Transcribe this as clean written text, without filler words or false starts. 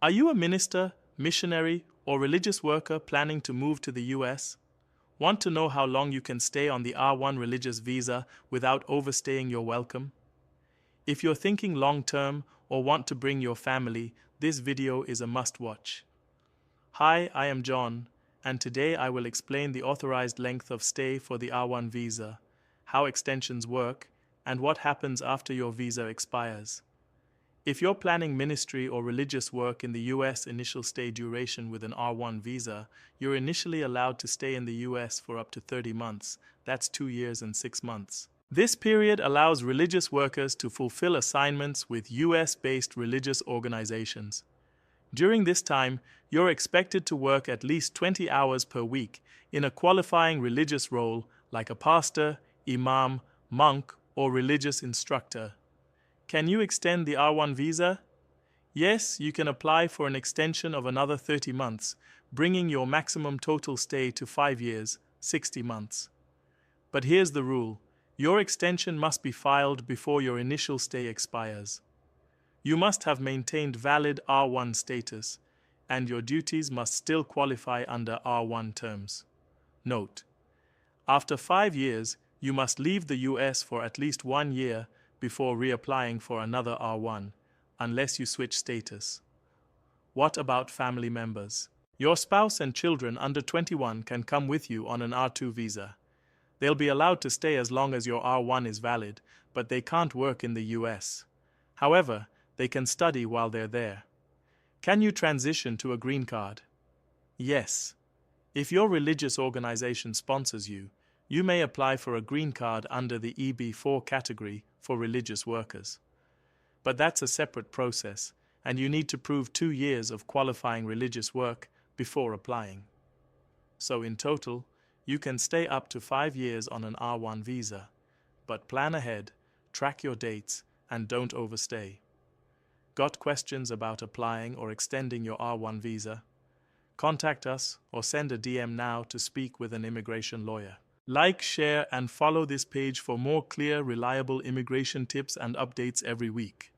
Are you a minister, missionary, or religious worker planning to move to the US? Want to know how long you can stay on the R1 religious visa without overstaying your welcome? If you're thinking long-term or want to bring your family, this video is a must-watch. Hi, I am John, and today I will explain the authorized length of stay for the R1 visa, how extensions work, and what happens after your visa expires. If you're planning ministry or religious work in the US, initial stay duration with an R1 visa, you're initially allowed to stay in the US for up to 30 months. That's 2 years and 6 months. This period allows religious workers to fulfill assignments with US-based religious organizations. During this time, you're expected to work at least 20 hours per week in a qualifying religious role like a pastor, imam, monk, or religious instructor. Can you extend the R1 visa? Yes, you can apply for an extension of another 30 months, bringing your maximum total stay to 5 years, 60 months. But here's the rule: your extension must be filed before your initial stay expires. You must have maintained valid R1 status, and your duties must still qualify under R1 terms. Note: after 5 years, you must leave the US for at least 1 year before reapplying for another R1, unless you switch status. What about family members? Your spouse and children under 21 can come with you on an R2 visa. They'll be allowed to stay as long as your R1 is valid, but they can't work in the US. However, they can study while they're there. Can you transition to a green card? Yes. If your religious organization sponsors you, you may apply for a green card under the EB4 category for religious workers. But that's a separate process, and you need to prove 2 years of qualifying religious work before applying. So in total, you can stay up to 5 years on an R1 visa. But plan ahead, track your dates, and don't overstay. Got questions about applying or extending your R1 visa? Contact us or send a DM now to speak with an immigration lawyer. Like, share, and follow this page for more clear, reliable immigration tips and updates every week.